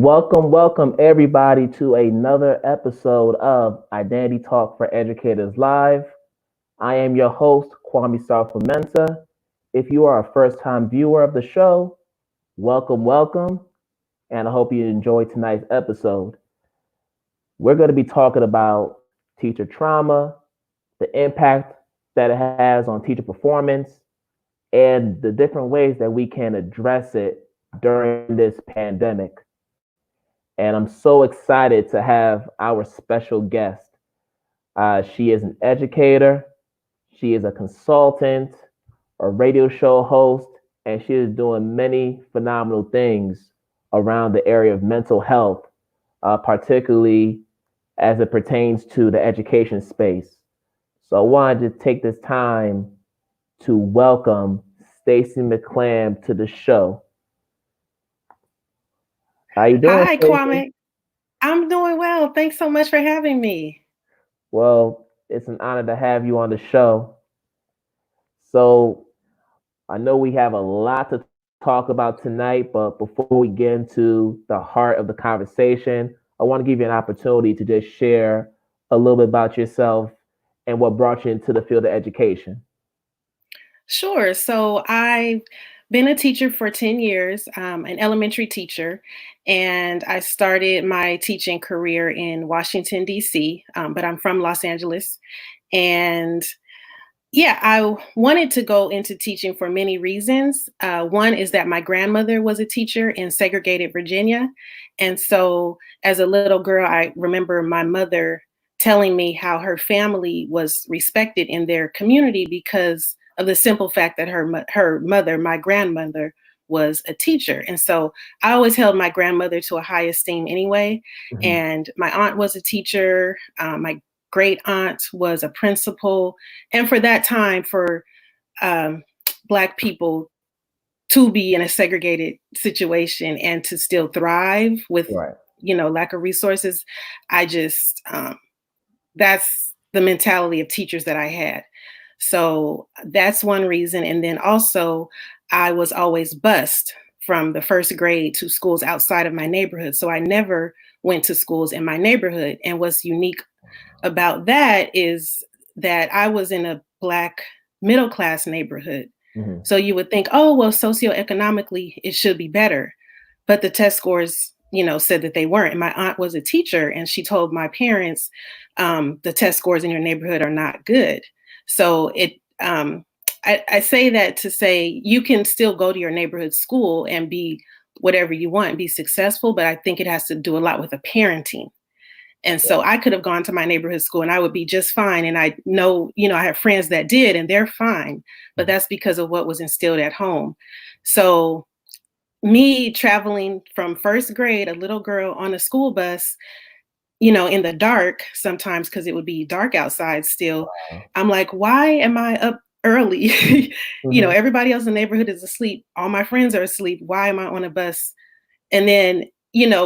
Welcome everybody to another episode of Identity Talk for Educators Live. I am your host, Kwame Sarfo-Mensah. If you are a first-time viewer of the show, welcome, and I hope you enjoy tonight's episode. We're going to be talking about teacher trauma, the impact that it has on teacher performance, and the different ways that we can address it during this pandemic. And I'm so excited to have our special guest. She is an educator, she is a consultant, a radio show host, and she is doing many phenomenal things around the area of mental health, particularly as it pertains to the education space. So I wanted to take this time to welcome Stacie McClam to the show. How you doing, Hi, Stacie? Kwame. I'm doing well. Thanks so much for having me. Well, it's an honor to have you on the show. So I know we have a lot to talk about tonight, but before we get into the heart of the conversation, I want to give you an opportunity to just share a little bit about yourself and what brought you into the field of education. Sure. So I've been a teacher for 10 years, an elementary teacher, and I started my teaching career in Washington, D.C., but I'm from Los Angeles. And yeah, I wanted to go into teaching for many reasons. One is that my grandmother was a teacher in segregated Virginia. And so as a little girl, I remember my mother telling me how her family was respected in their community because of the simple fact that her mother, my grandmother, was a teacher. And so I always held my grandmother to a high esteem anyway. Mhm. And my aunt was a teacher. My great aunt was a principal. And for that time, for Black people to be in a segregated situation and to still thrive with, Right. lack of resources, I just, that's the mentality of teachers that I had. So that's one reason. And then also, I was always bused from the first grade to schools outside of my neighborhood. So I never went to schools in my neighborhood. And what's unique about that is that I was in a Black middle class neighborhood. Mhm. So you would think, oh, well, socioeconomically, it should be better. But the test scores, said that they weren't. And my aunt was a teacher, and she told my parents, the test scores in your neighborhood are not good. So I say that to say you can still go to your neighborhood school and be whatever you want and be successful, but I think it has to do a lot with the parenting. And so I could have gone to my neighborhood school and I would be just fine. And I know, I have friends that did and they're fine, but that's because of what was instilled at home. So me traveling from first grade, a little girl on a school bus, in the dark sometimes because it would be dark outside still. Wow. I'm like, why am I up early? Mhm. Everybody else in the neighborhood is asleep. All my friends are asleep. Why am I on a bus? And then,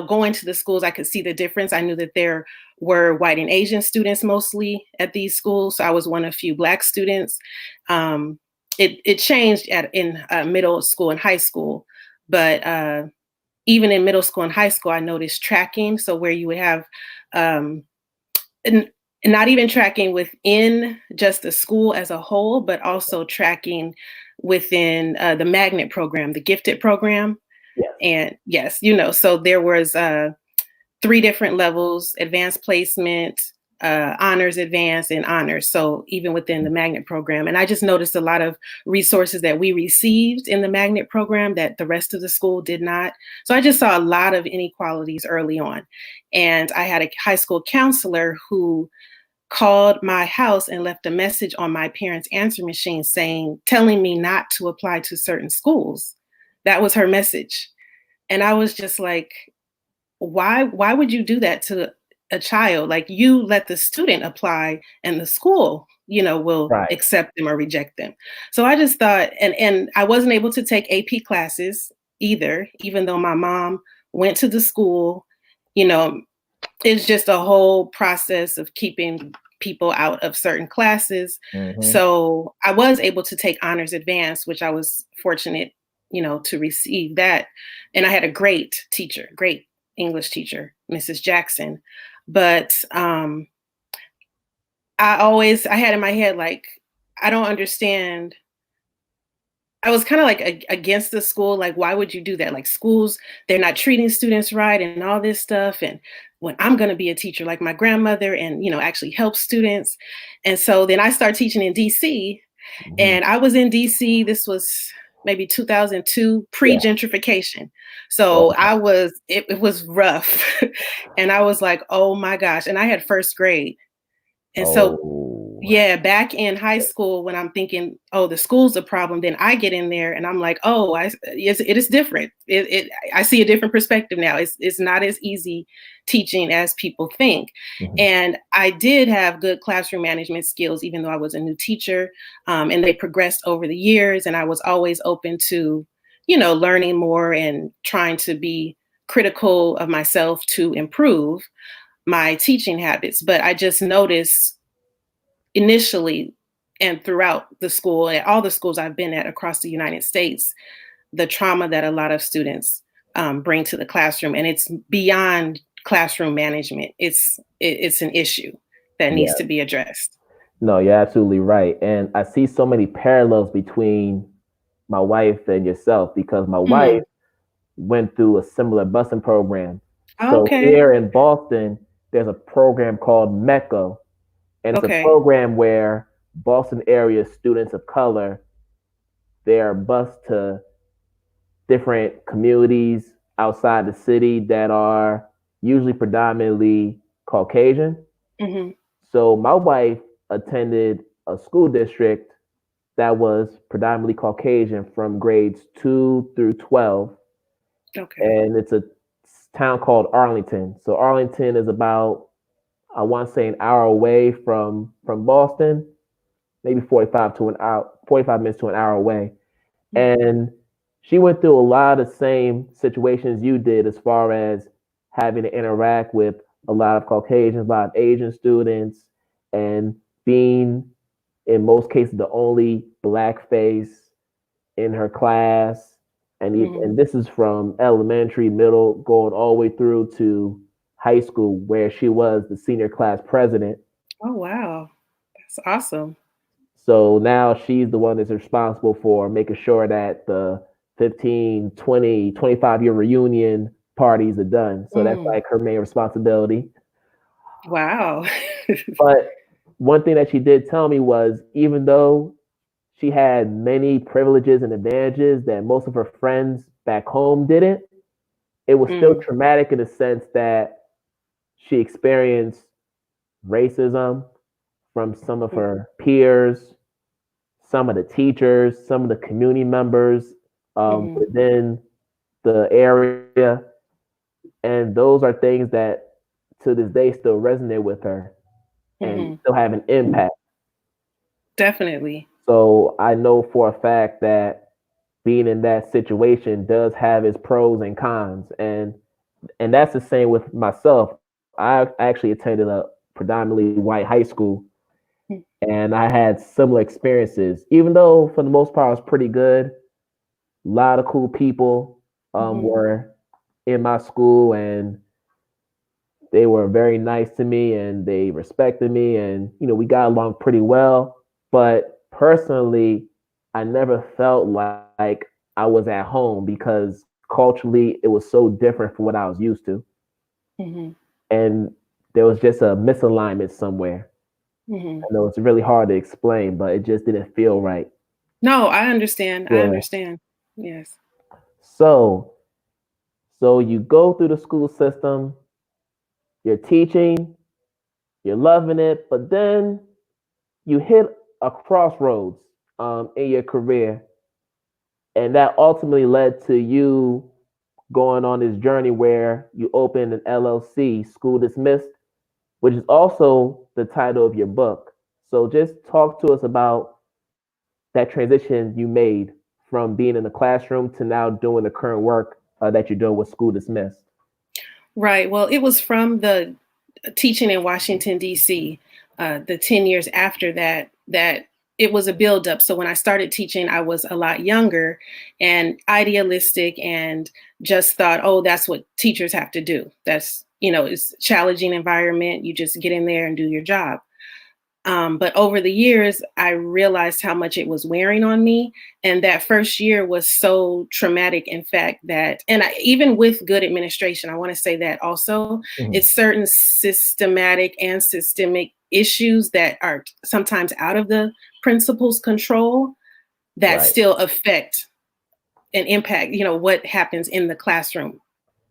going to the schools, I could see the difference. I knew that there were white and Asian students mostly at these schools. So I was one of few Black students. It changed in middle school and high school, but even in middle school and high school, I noticed tracking. So where you would have, and not even tracking within just the school as a whole, but also tracking within the magnet program, the gifted program. Yes. And yes, so there was 3 different levels: advanced placement, honors, advanced, and honors. So even within the magnet program. And I just noticed a lot of resources that we received in the magnet program that the rest of the school did not. So I just saw a lot of inequalities early on. And I had a high school counselor who called my house and left a message on my parents' answer machine telling me not to apply to certain schools. That was her message. And I was just like, why would you do that to a child? Like, you let the student apply and the school, will Right. accept them or reject them. So I just thought, and I wasn't able to take AP classes either, even though my mom went to the school. It's just a whole process of keeping people out of certain classes. Mhm. So I was able to take honors advanced, which I was fortunate, to receive that. And I had a great teacher, great English teacher, Mrs. Jackson. But I had in my head, like, I don't understand. I was kind of like against the school. Like, why would you do that? Like, schools, they're not treating students right and all this stuff. And when I'm going to be a teacher like my grandmother and, actually help students. And so then I started teaching in DC, and I was in DC. This was maybe 2002, pre-gentrification. So it was rough. And I was like, oh my gosh. And I had first grade. And so, back in high school, when I'm thinking, oh, the school's a problem, then I get in there and I'm like, oh, it is different. I see a different perspective now. It's not as easy teaching as people think. And I did have good classroom management skills, even though I was a new teacher, and they progressed over the years. And I was always open to, learning more and trying to be critical of myself to improve my teaching habits. But I just noticed initially and throughout the school, at all the schools I've been at across the United States, the trauma that a lot of students bring to the classroom, and it's beyond classroom management. It's an issue that needs to be addressed. No, you're absolutely right. And I see so many parallels between my wife and yourself, because my wife went through a similar busing program. So here in Boston, there's a program called MECO, and it's a program where Boston area students of color, they're bused to different communities outside the city that are usually predominantly Caucasian. So my wife attended a school district that was predominantly Caucasian from grades 2 through 12. And it's a town called Arlington. So Arlington is about, I want to say, an hour away from Boston, maybe 45 minutes to an hour away. And she went through a lot of same situations you did, as far as having to interact with a lot of Caucasians, a lot of Asian students, and being, in most cases, the only Black face in her class. And this is from elementary, middle, going all the way through to high school, where she was the senior class president. Oh, wow. That's awesome. So now she's the one that's responsible for making sure that the 15, 20, 25-year reunion parties are done. So that's like her main responsibility. Wow. But one thing that she did tell me was, even though she had many privileges and advantages that most of her friends back home didn't, it was still traumatic in the sense that she experienced racism from some of her peers, some of the teachers, some of the community members within the area. And those are things that to this day still resonate with her and still have an impact. Definitely. So I know for a fact that being in that situation does have its pros and cons. And that's the same with myself. I actually attended a predominantly white high school, and I had similar experiences. Even though for the most part I was pretty good, a lot of cool people were in my school, and they were very nice to me and they respected me, and we got along pretty well. But personally, I never felt like I was at home, because culturally it was so different from what I was used to. And there was just a misalignment somewhere. I know it's really hard to explain, but it just didn't feel right. No, I understand. I understand. Yes. So you go through the school system, you're teaching, you're loving it, but then you hit a crossroads in your career, and that ultimately led to you going on this journey where you opened an LLC, School Dismissed, which is also the title of your book. So just talk to us about that transition you made from being in the classroom to now doing the current work that you're doing with School Dismissed. Right. Well, it was from the teaching in Washington, D.C., the 10 years after that it was a buildup. So when I started teaching, I was a lot younger and idealistic and just thought, oh, that's what teachers have to do. That's, it's a challenging environment. You just get in there and do your job. But over the years, I realized how much it was wearing on me. And that first year was so traumatic, in fact, that, even with good administration, I want to say that also, it's certain systematic and systemic issues that are sometimes out of the principal's control that still affect and impact, what happens in the classroom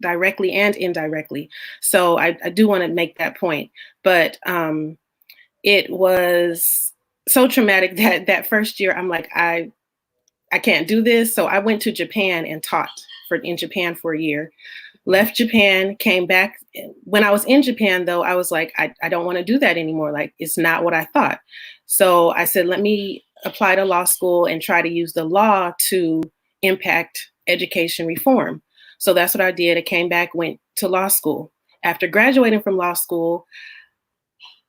directly and indirectly. So I do want to make that point. But it was so traumatic that first year I'm like, I can't do this. So I went to Japan and taught in Japan for a year, left Japan, came back. When I was in Japan, though, I was like, I don't want to do that anymore. Like, it's not what I thought. So I said, let me apply to law school and try to use the law to impact education reform. So that's what I did. I came back, went to law school. After graduating from law school,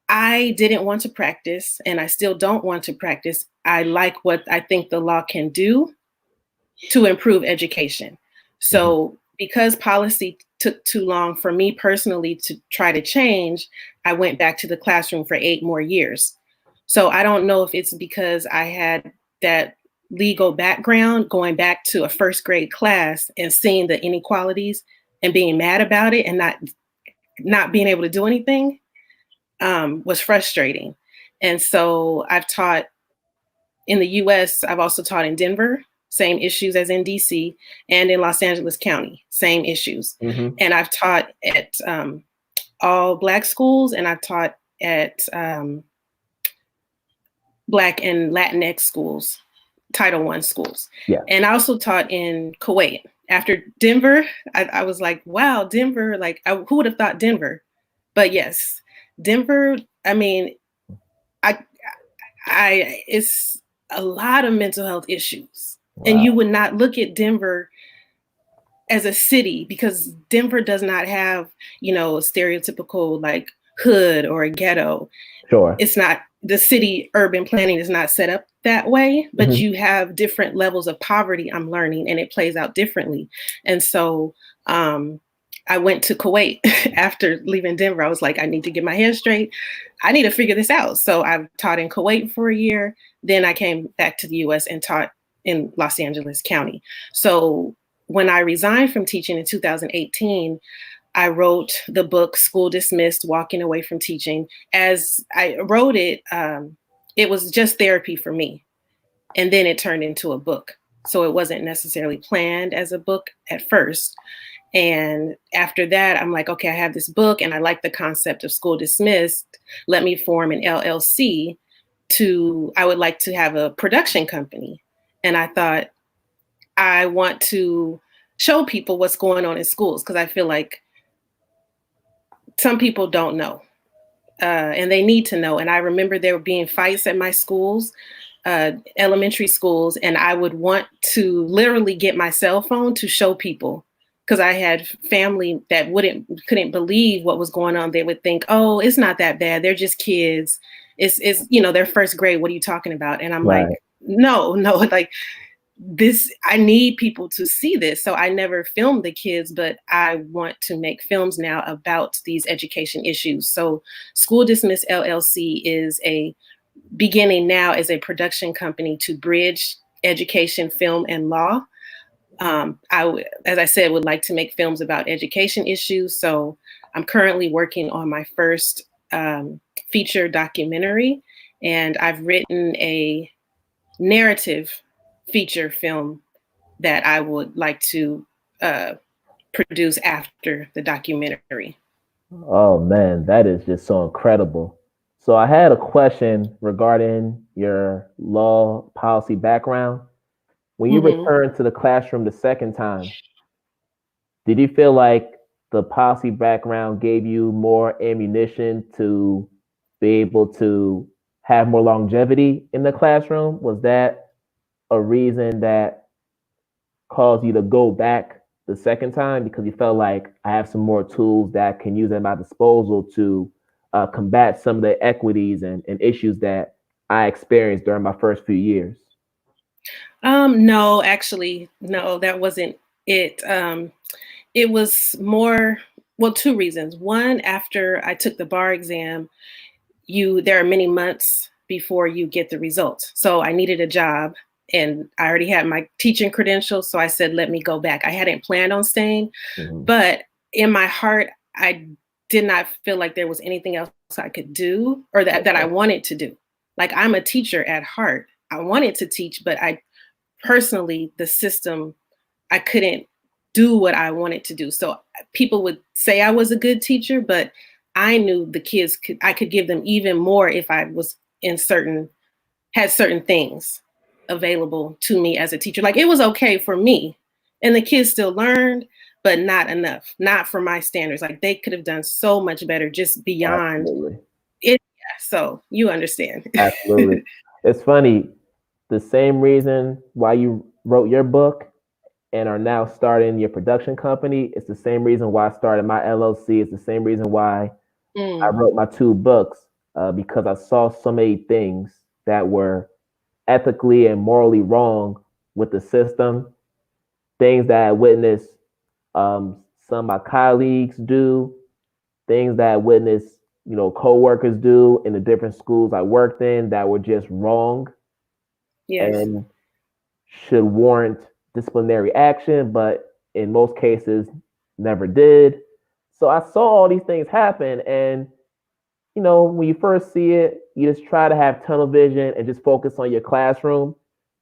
I didn't want to practice, and I still don't want to practice. I like what I think the law can do to improve education. So because policy took too long for me personally to try to change, I went back to the classroom for 8 more years. So I don't know if it's because I had that legal background, going back to a first grade class and seeing the inequalities and being mad about it and not being able to do anything. Was frustrating. And so I've taught in the US, I've also taught in Denver, same issues as in DC, and in Los Angeles County, same issues. And I've taught at all Black schools, and I've taught at Black and Latinx schools, Title I schools. And I also taught in Kuwait. After Denver, I was like, wow, Denver, like, who would have thought Denver? But yes, Denver, I mean, it's a lot of mental health issues. And you would not look at Denver as a city because Denver does not have, a stereotypical like hood or a ghetto. Sure. It's not, the city urban planning is not set up that way, but you have different levels of poverty, I'm learning, and it plays out differently. And so, I went to Kuwait after leaving Denver. I was like, I need to get my head straight. I need to figure this out. So I taught in Kuwait for a year. Then I came back to the US and taught in Los Angeles County. So when I resigned from teaching in 2018, I wrote the book School Dismissed, Walking Away from Teaching. As I wrote it, it was just therapy for me. And then it turned into a book. So it wasn't necessarily planned as a book at first. And after that, I'm like, okay, I have this book and I like the concept of school dismissed. Let me form an LLC I would like to have a production company. And I thought, I want to show people what's going on in schools because I feel like some people don't know and they need to know. And I remember there were being fights at my schools, elementary schools, and I would want to literally get my cell phone to show people. Because I had family that couldn't believe what was going on. They would think, oh, it's not that bad. They're just kids. It's they're first grade. What are you talking about? And I'm like, no, like this, I need people to see this. So I never filmed the kids, but I want to make films now about these education issues. So School Dismissed LLC is beginning now as a production company to bridge education, film, and law. As I said, would like to make films about education issues. So I'm currently working on my first feature documentary, and I've written a narrative feature film that I would like to produce after the documentary. Oh man, that is just so incredible. So I had a question regarding your law policy background. When you returned to the classroom the second time, did you feel like the policy background gave you more ammunition to be able to have more longevity in the classroom? Was that a reason that caused you to go back the second time because you felt like I have some more tools that I can use at my disposal to combat some of the equities and issues that I experienced during my first few years? No, actually, no, that wasn't it. It was more, well, two reasons. One, after I took the bar exam, there are many months before you get the results. So I needed a job and I already had my teaching credentials. So I said, let me go back. I hadn't planned on staying, Mm-hmm. but in my heart, I did not feel like there was anything else I could do or that I wanted to do. Like, I'm a teacher at heart. I wanted to teach, but I personally, the system, I couldn't do what I wanted to do. So people would say I was a good teacher, but I knew the kids I could give them even more if I was had certain things available to me as a teacher. Like, it was okay for me and the kids still learned, but not enough, not for my standards. Like, they could have done so much better just beyond Absolutely. it. So you understand. Absolutely. It's funny. The same reason why you wrote your book and are now starting your production company, it's the same reason why I started my LLC. It's the same reason why I wrote my 2 books, because I saw so many things that were ethically and morally wrong with the system, things that I witnessed some of my colleagues do, things that I witnessed, coworkers do in the different schools I worked in that were just wrong Yes. and should warrant disciplinary action, but in most cases never did. So I saw all these things happen, and when you first see it, you just try to have tunnel vision and just focus on your classroom.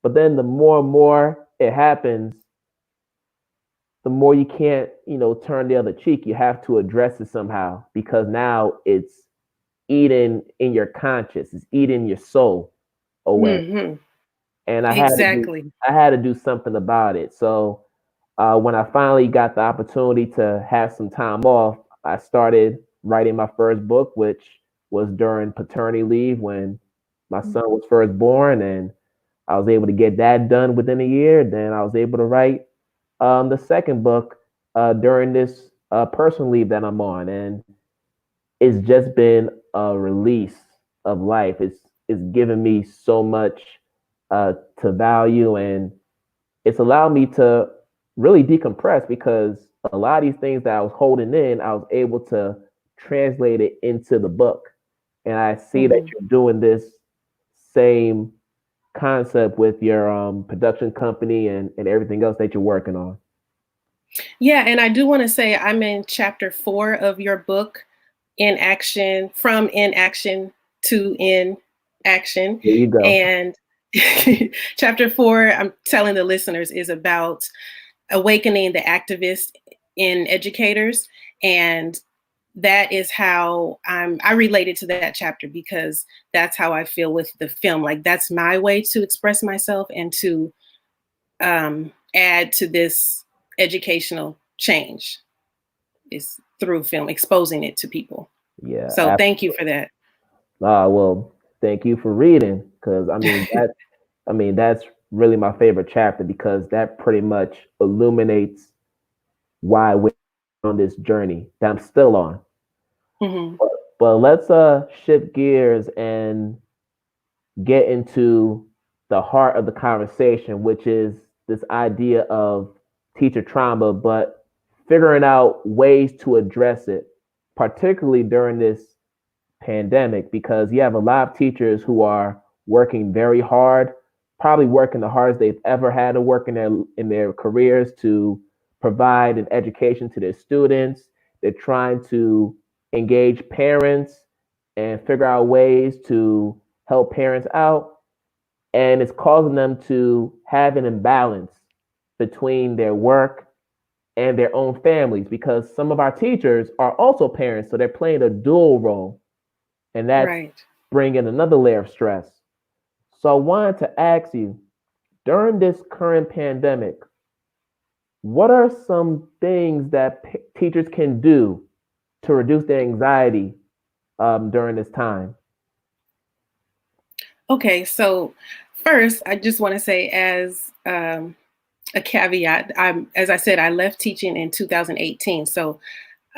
But then the more and more it happens, the more you can't, turn the other cheek. You have to address it somehow because now it's eating in your conscience, it's eating your soul away. Mm-hmm. And Exactly. I had to do something about it. So when I finally got the opportunity to have some time off, I started writing my first book, which was during paternity leave when my son was first born, and I was able to get that done within a year. Then I was able to write the second book during this personal leave that I'm on, and it's just been a release of life. It's given me so much to value, and it's allowed me to really decompress because a lot of these things that I was holding in, I was able to translate it into the book. And I see that you're doing this same concept with your production company and everything else that you're working on. Yeah, and I do want to say I'm in chapter 4 of your book, In Action, from Inaction to In Action. There you go. And chapter 4, I'm telling the listeners, is about awakening the activists in educators. And that is how I related to that chapter because that's how I feel with the film. Like, that's my way to express myself and to add to this educational change is through film, exposing it to people. Yeah. So thank you for that. Well, thank you for reading because that's really my favorite chapter because that pretty much illuminates why we're on this journey that I'm still on. Mm-hmm. But let's shift gears and get into the heart of the conversation, which is this idea of teacher trauma, but figuring out ways to address it, particularly during this pandemic, because you have a lot of teachers who are working very hard, probably working the hardest they've ever had to work in their careers to provide an education to their students. They're trying to engage parents and figure out ways to help parents out. And it's causing them to have an imbalance between their work and their own families because some of our teachers are also parents. So they're playing a dual role. And that's Right. bringing another layer of stress. So I wanted to ask you, during this current pandemic, what are some things that teachers can do to reduce their anxiety during this time? Okay, so first, I just want to say, as a caveat, as I said, I left teaching in 2018. So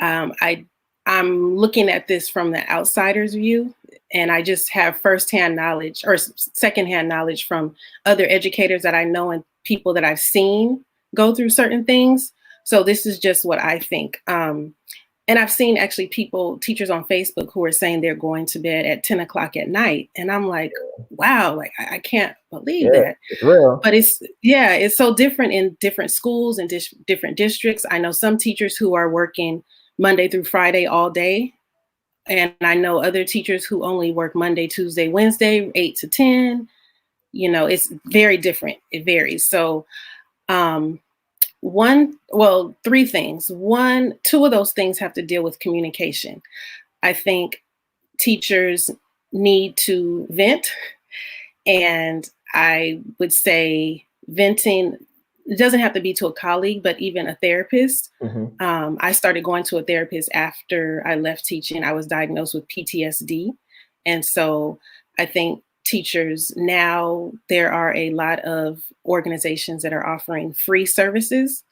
I I'm looking at this from the outsider's view, and I just have firsthand knowledge or secondhand knowledge from other educators that I know and people that I've seen go through certain things. So this is just what I think. And I've seen actually teachers on Facebook who are saying they're going to bed at 10 o'clock at night. And I'm like, wow, like I can't believe that. It's real. But it's so different in different schools and different districts. I know some teachers who are working Monday through Friday all day. And I know other teachers who only work Monday, Tuesday, Wednesday, 8 to 10. It's very different. It varies. So three things. Two of those things have to deal with communication. I think teachers need to vent. And I would say venting, it doesn't have to be to a colleague, but even a therapist. Mm-hmm. I started going to a therapist after I left teaching. I was diagnosed with PTSD. And so I think teachers now, there are a lot of organizations that are offering free services.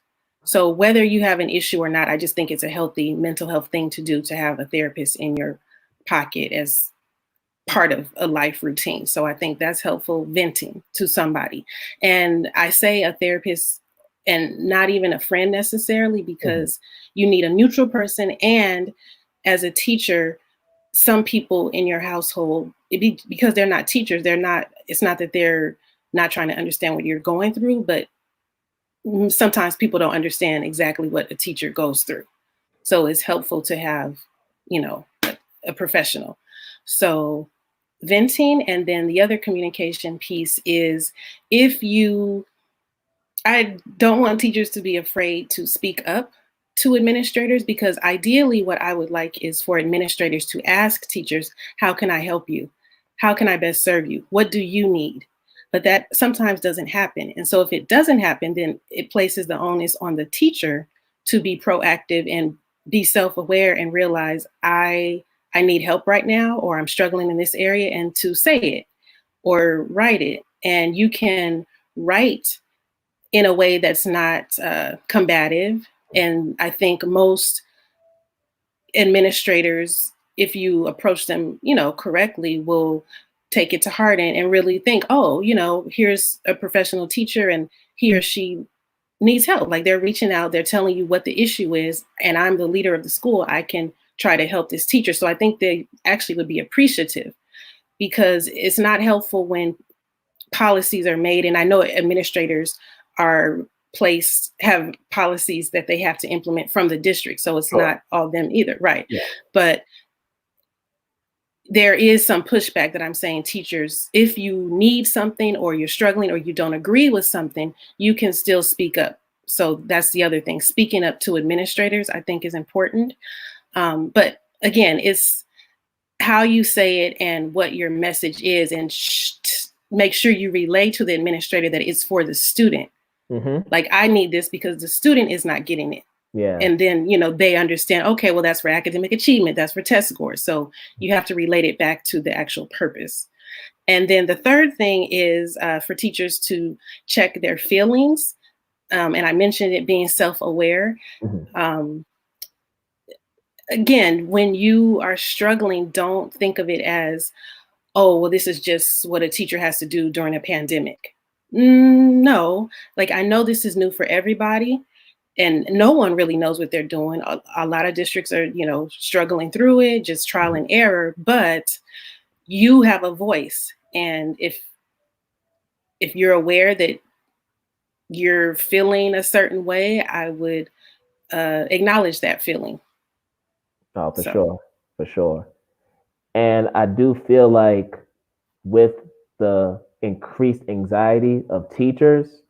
So whether you have an issue or not, I just think it's a healthy mental health thing to do, to have a therapist in your pocket as part of a life routine. So I think that's helpful, venting to somebody. And I say a therapist and not even a friend necessarily, because you need a neutral person. And as a teacher, some people in your household, because they're not teachers, it's not that they're not trying to understand what you're going through, but sometimes people don't understand exactly what a teacher goes through. So it's helpful to have, a professional. So venting. And then the other communication piece is, I don't want teachers to be afraid to speak up to administrators, because ideally what I would like is for administrators to ask teachers, how can I help you? How can I best serve you? What do you need? But that sometimes doesn't happen. And so if it doesn't happen, then it places the onus on the teacher to be proactive and be self-aware and realize I need help right now, or I'm struggling in this area, and to say it or write it. And you can write in a way that's not combative. And I think most administrators, if you approach them, correctly, will take it to heart and really think, oh, here's a professional teacher and he or she needs help. Like, they're reaching out, they're telling you what the issue is, and I'm the leader of the school. I can try to help this teacher. So I think they actually would be appreciative, because it's not helpful when policies are made. And I know administrators have policies that they have to implement from the district. So it's not all them either. Right. Yeah. But there is some pushback that I'm saying, teachers, if you need something or you're struggling or you don't agree with something, you can still speak up. So that's the other thing. Speaking up to administrators, I think, is important. But again, it's how you say it and what your message is, and make sure you relay to the administrator that it's for the student. Mm-hmm. Like, I need this because the student is not getting it. Yeah. And then, they understand, okay, well, that's for academic achievement. That's for test scores. So you have to relate it back to the actual purpose. And then the third thing is for teachers to check their feelings. And I mentioned it being self-aware. Mm-hmm. Again, when you are struggling, don't think of it as, oh, well, this is just what a teacher has to do during a pandemic. No, like, I know this is new for everybody, and no one really knows what they're doing. A lot of districts are, struggling through it, just trial and error, but you have a voice. And if you're aware that you're feeling a certain way, I would acknowledge that feeling. Oh, for sure. And I do feel like with the increased anxiety of teachers,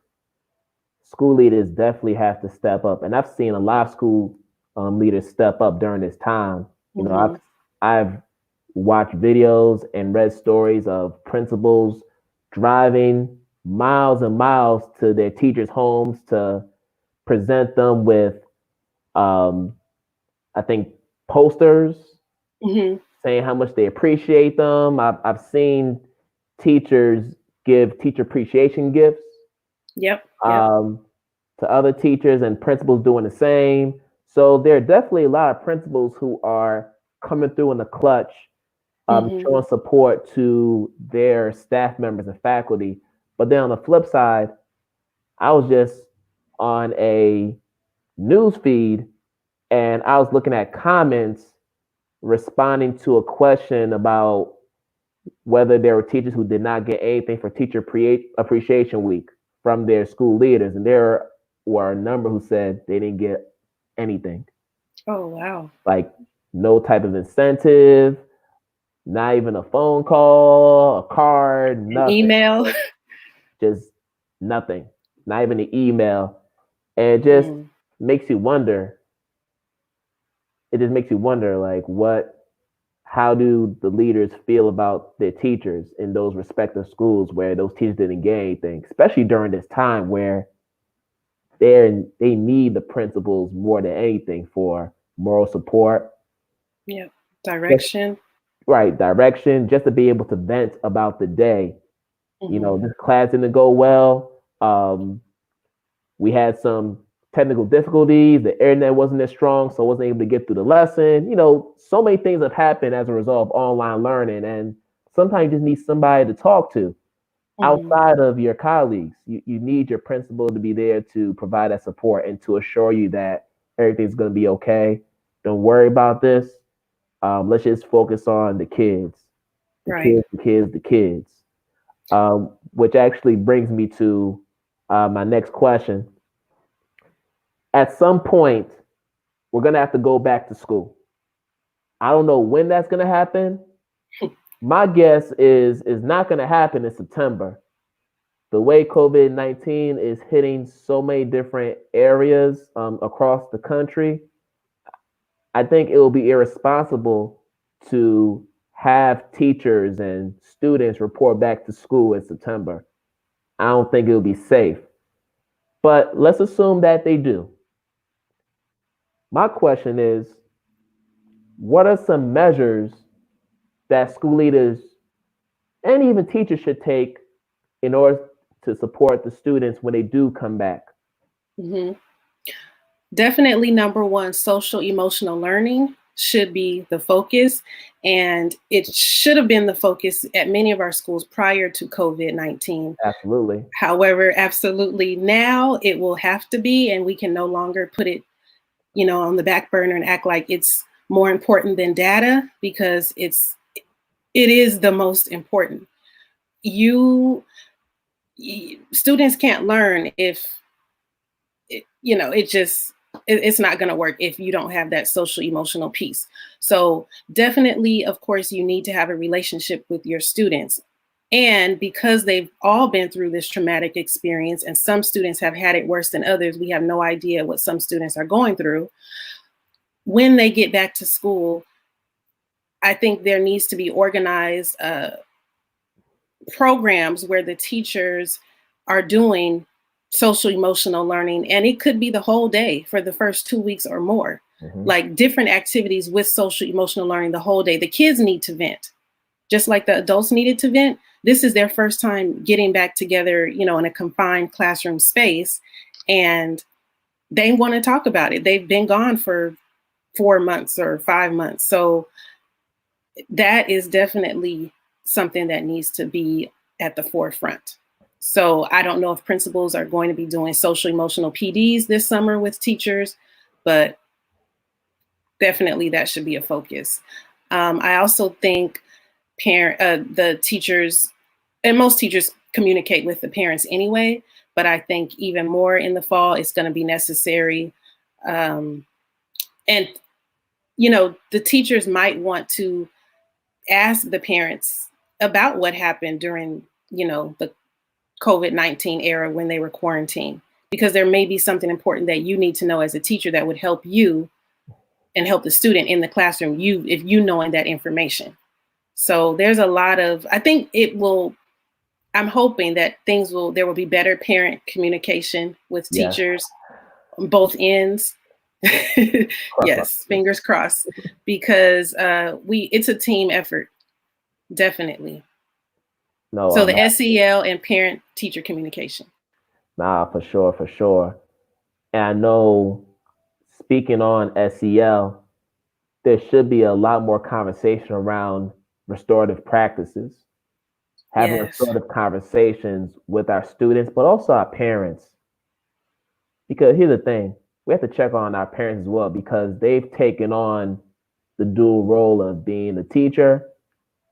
school leaders definitely have to step up. And I've seen a lot of school leaders step up during this time. You know, I've watched videos and read stories of principals driving miles and miles to their teachers' homes to present them with, I think, posters saying how much they appreciate them. I've seen teachers give teacher appreciation gifts. Yep. To other teachers, and principals doing the same. So there are definitely a lot of principals who are coming through in the clutch, showing support to their staff members and faculty. But then on the flip side, I was just on a news feed and I was looking at comments responding to a question about whether there were teachers who did not get anything for Teacher Appreciation Week from their school leaders. And there were a number who said they didn't get anything. Oh, wow. Like no type of incentive, not even a phone call, a card, nothing. Email. Just nothing. Not even an email. And it just makes you wonder. It just makes you wonder, like, how do the leaders feel about their teachers in those respective schools where those teachers didn't get anything, especially during this time where they need the principals more than anything for moral support. Yeah, direction. Right, direction, just to be able to vent about the day. You know, this class didn't go well. We had some technical difficulties. The internet wasn't as strong, so I wasn't able to get through the lesson. You know, so many things have happened as a result of online learning. And sometimes you just need somebody to talk to outside of your colleagues. You need your principal to be there to provide that support and to assure you that everything's going to be okay. Don't worry about this. Let's just focus on the kids. The kids. Which actually brings me to my next question. At some point, we're going to have to go back to school. I don't know when that's going to happen. My guess is not going to happen in September. The way COVID-19 is hitting so many different areas across the country, I think it will be irresponsible to have teachers and students report back to school in September. I don't think it will be safe. But let's assume that they do. My question is, what are some measures that school leaders and even teachers should take in order to support the students when they do come back? Definitely, number one, social emotional learning should be the focus. And it should have been the focus at many of our schools prior to COVID-19. Absolutely. However, absolutely now it will have to be, and we can no longer put it, on the back burner and act like it's more important than data, because it is the most important. Students can't learn if it's not going to work if you don't have that social emotional piece. So definitely, of course, you need to have a relationship with your students. And because they've all been through this traumatic experience, and some students have had it worse than others, we have no idea what some students are going through. When they get back to school, I think there needs to be organized programs where the teachers are doing social emotional learning, and it could be the whole day for the first 2 weeks or more. Like different activities with social emotional learning the whole day. The kids need to vent, just like the adults needed to vent. This is their first time getting back together, in a confined classroom space, and they want to talk about it. They've been gone for 4 months or 5 months. So that is definitely something that needs to be at the forefront. So I don't know if principals are going to be doing social emotional PDs this summer with teachers, but definitely that should be a focus. I also think the teachers, and most teachers communicate with the parents anyway, but I think even more in the fall, it's going to be necessary. And, the teachers might want to ask the parents about what happened during, the COVID-19 era when they were quarantined, because there may be something important that you need to know as a teacher that would help you and help the student in the classroom, if you knowing that information. So there's a lot of, I think I'm hoping that there will be better parent communication with teachers on both ends. Yes, fingers crossed, because it's a team effort, definitely. No, so the SEL and parent-teacher communication. Nah, for sure. And I know, speaking on SEL, there should be a lot more conversation around restorative practices, having Yes. restorative conversations with our students, but also our parents. Because here's the thing, we have to check on our parents as well because they've taken on the dual role of being the teacher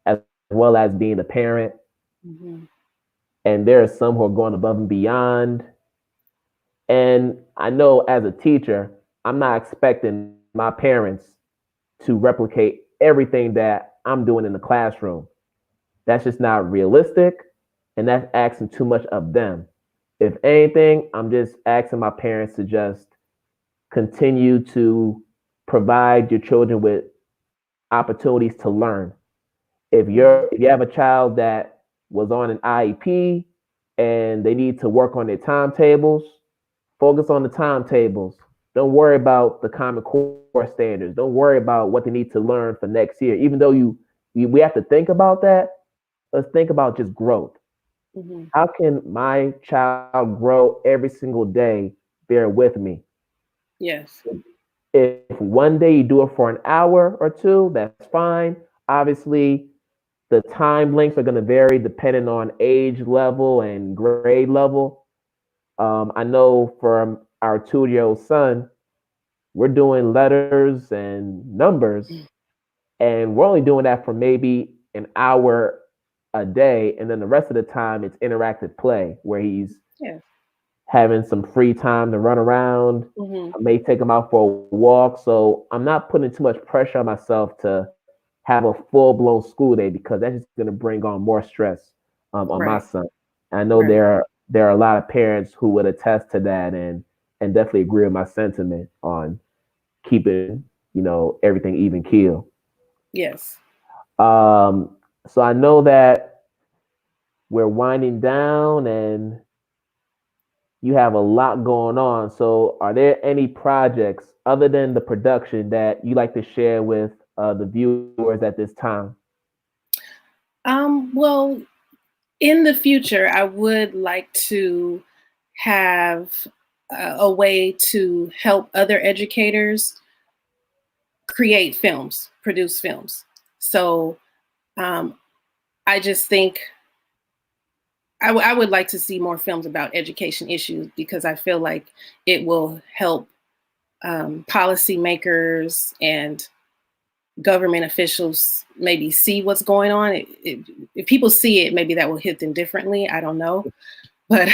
as well as being the parent. Mm-hmm. And there are some who are going above and beyond. And I know as a teacher, I'm not expecting my parents to replicate everything that I'm doing in the classroom. That's just not realistic. And that's asking too much of them. If anything, I'm just asking my parents to just continue to provide your children with opportunities to learn. If you have a child that was on an IEP and they need to work on their timetables, focus on the timetables. Don't worry about the Common Core standards. Don't worry about what they need to learn for next year. Even though we have to think about that, let's think about just growth. Mm-hmm. How can my child grow every single day? Bear with me. Yes. If one day you do it for an hour or two, that's fine. Obviously, the time lengths are going to vary depending on age level and grade level. I know from our 2-year-old son, we're doing letters and numbers, and we're only doing that for maybe an hour a day. And then the rest of the time, it's interactive play where he's Yes. having some free time to run around. Mm-hmm. I may take him out for a walk. So I'm not putting too much pressure on myself to have a full blown school day because that's just going to bring on more stress on my Right. son. And I know Right. there are a lot of parents who would attest to that and definitely agree with my sentiment on keeping everything even keel. Yes. Um, so I know that we're winding down and you have a lot going on. So, are there any projects other than the production that you like to share with the viewers at this time? Well, in the future, I would like to have a way to help other educators create films, produce films. So um, I just think I would like to see more films about education issues because I feel like it will help policymakers and government officials maybe see what's going on. If people see it, maybe that will hit them differently. I don't know. But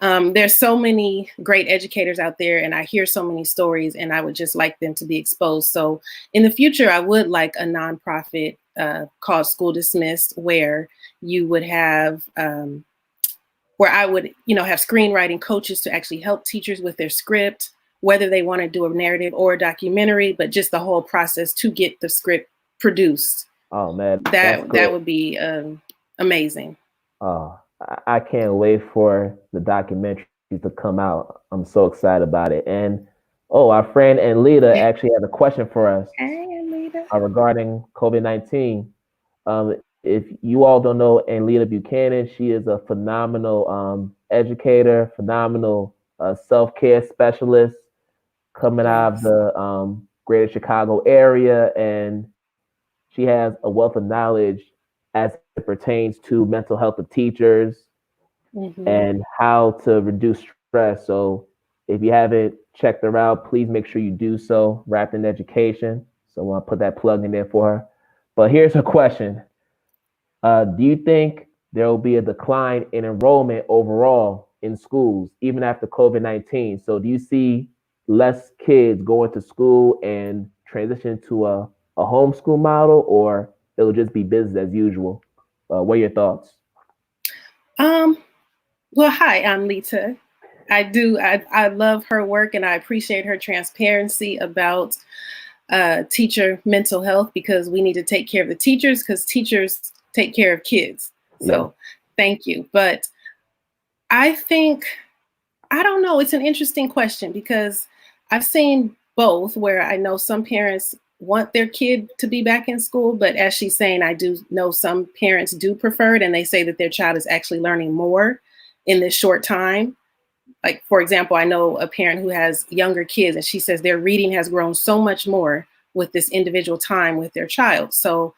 there's so many great educators out there, and I hear so many stories, and I would just like them to be exposed. So in the future, I would like a nonprofit called School Dismissed, where you would have, where I would, have screenwriting coaches to actually help teachers with their script, whether they want to do a narrative or a documentary, but just the whole process to get the script produced. Oh man, that's That great. would be amazing. I can't wait for the documentary to come out. I'm so excited about it. And oh, our friend Anlita actually has a question for us Hey, Anita. regarding COVID-19. If you all don't know Anlita Buchanan, she is a phenomenal educator, phenomenal self-care specialist coming out of Yes. the greater Chicago area, and she has a wealth of knowledge as it pertains to mental health of teachers Mm-hmm. and how to reduce stress. So if you haven't checked her out, please make sure you do so. Wrapped in education. So I want to put that plug in there for her. But here's her question. Do you think there will be a decline in enrollment overall in schools, even after COVID-19? So, do you see less kids going to school and transition to a homeschool model, or it'll just be business as usual? What are your thoughts? Um, well, hi, I'm Lita. I love her work and I appreciate her transparency about teacher mental health because we need to take care of the teachers because teachers take care of kids. Yeah. So thank you. But I think, I don't know, it's an interesting question because I've seen both where I know some parents want their kid to be back in school, but as she's saying, I do know some parents do prefer it and they say that their child is actually learning more in this short time. like, for example, I know a parent who has younger kids, and she says their reading has grown so much more with this individual time with their child. So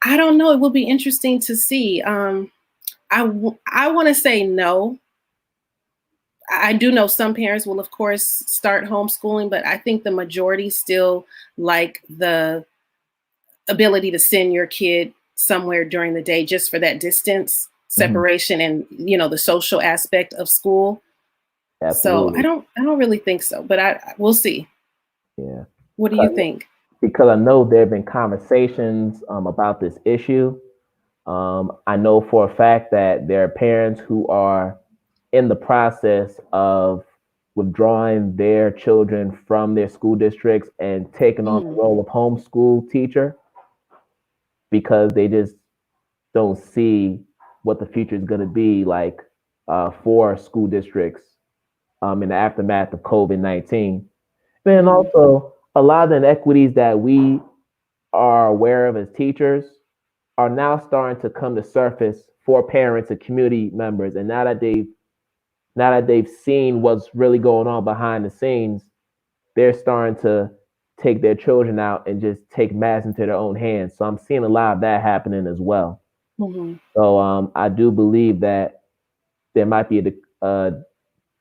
I don't know. It will be interesting to see. I want to say no. I do know some parents will, of course, start homeschooling, but I think the majority still like the ability to send your kid somewhere during the day just for that distance separation and, you know, the social aspect of school. So Absolutely. I don't really think so, but we'll see. Yeah. What do you think? Because I know there have been conversations about this issue. I know for a fact that there are parents who are in the process of withdrawing their children from their school districts and taking on the role of homeschool teacher because they just don't see what the future is going to be like for school districts in the aftermath of COVID-19. And also, a lot of the inequities that we are aware of as teachers are now starting to come to surface for parents and community members. And now that they've seen what's really going on behind the scenes, they're starting to take their children out and just take matters into their own hands. So I'm seeing a lot of that happening as well. Mm-hmm. So I do believe that there might be a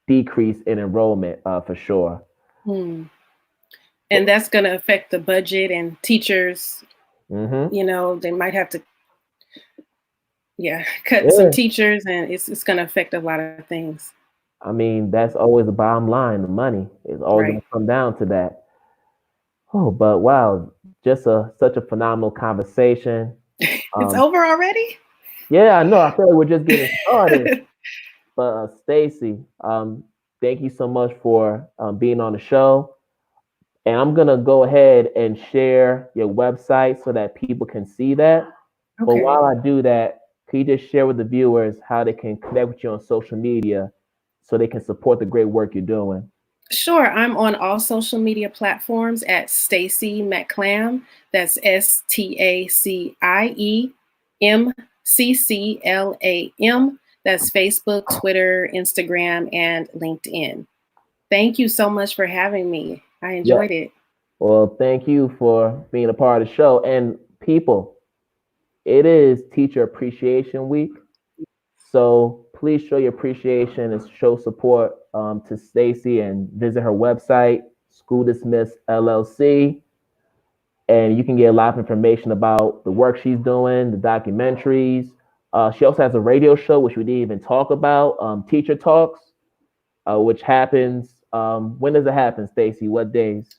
decrease in enrollment for sure. Hmm. And that's going to affect the budget and teachers. Mm-hmm. You know, they might have to, cut some Yeah. teachers, and it's going to affect a lot of things. I mean, that's always the bottom line. The money is always going Right. to come down to that. Oh, but wow, just such a phenomenal conversation. It's Um, over already? yeah, I know. I feel like we're just getting started. But Stacie, thank you so much for being on the show. And I'm gonna go ahead and share your website so that people can see that. But Okay. while I do that, can you just share with the viewers how they can connect with you on social media so they can support the great work you're doing? Sure. I'm on all social media platforms at Stacie McClam. That's STACIEMCCLAM. That's Facebook, Twitter, Instagram, and LinkedIn. Thank you so much for having me. I Yeah. enjoyed it. Well, thank you for being a part of the show. And people, it is Teacher Appreciation Week. So please show your appreciation and show support to Stacie and visit her website, School Dismiss LLC. And you can get a lot of information about the work she's doing, the documentaries. She also has a radio show, which we didn't even talk about, Teacher Talks, which happens. When does it happen, Stacie? What days?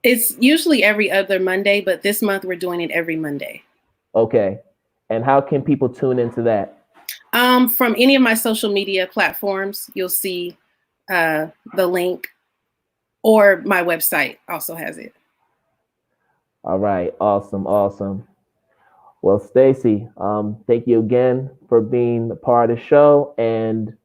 It's usually every other Monday, but this month we're doing it every Monday. Okay. And how can people tune into that? From any of my social media platforms, you'll see the link, or my website also has it. All right. Awesome. Awesome. Well, Stacie, thank you again for being a part of the show. And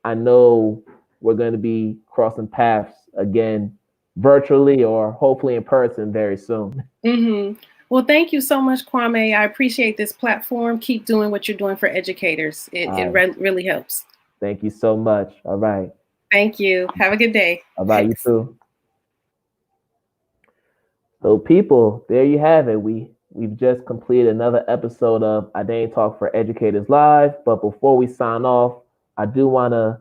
I know we're going to be crossing paths again virtually or hopefully in person very soon. Mm-hmm. Well, thank you so much, Kwame. I appreciate this platform. Keep doing what you're doing for educators. It really helps. Thank you so much. All right. Thank you. Have a good day. All right. Thanks. You too. So, people, there you have it. We've just completed another episode of Identity Talk for Educators Live. But before we sign off, I do want to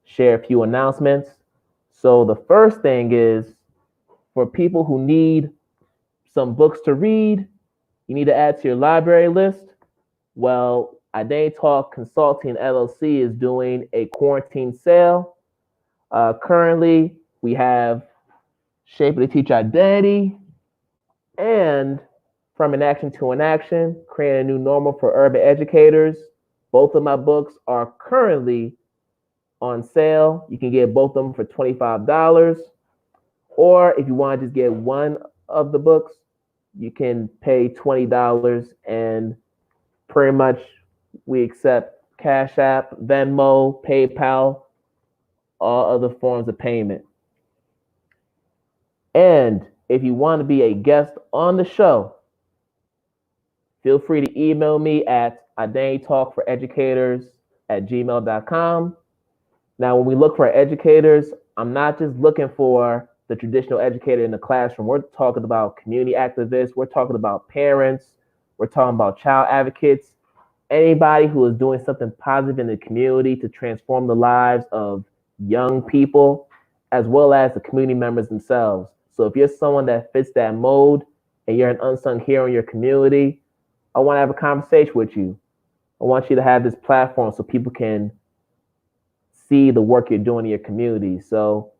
share a few announcements. So, the first thing is for people who need some books to read, you need to add to your library list. Well, Identity Talk Consulting LLC is doing a quarantine sale. Currently, we have Shaping the Teacher Identity and From Inaction to Inaction, Creating a New Normal for Urban Educators. Both of my books are currently on sale. You can get both of them for $25. Or if you want to just get one of the books, you can pay $20 and pretty much we accept Cash App, Venmo, PayPal, all other forms of payment. And if you want to be a guest on the show, feel free to email me at identitytalkforeducators@gmail.com. Now, when we look for educators, I'm not just looking for the traditional educator in the classroom. We're talking about community activists. We're talking about parents. We're talking about child advocates. Anybody who is doing something positive in the community to transform the lives of young people, as well as the community members themselves. So if you're someone that fits that mold and you're an unsung hero in your community, I want to have a conversation with you. I want you to have this platform so people can see the work you're doing in your community. So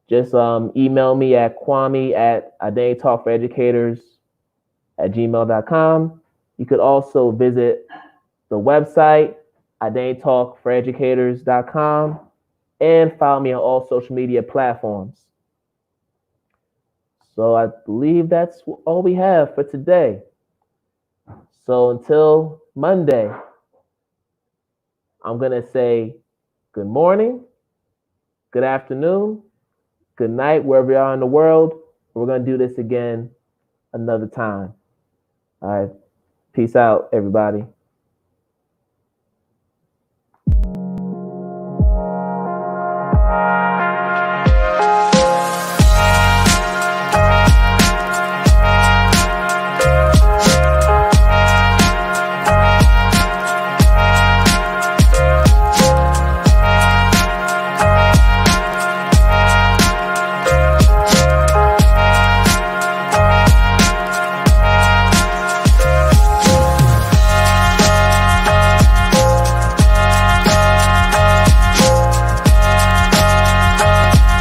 just email me at Kwame at identitytalkforeducators@gmail.com. You could also visit the website, identitytalkforeducators.com, and follow me on all social media platforms. So I believe that's all we have for today. So until Monday, I'm going to say good morning, good afternoon, good night, wherever you are in the world. We're going to do this again another time. All right. Peace out, everybody.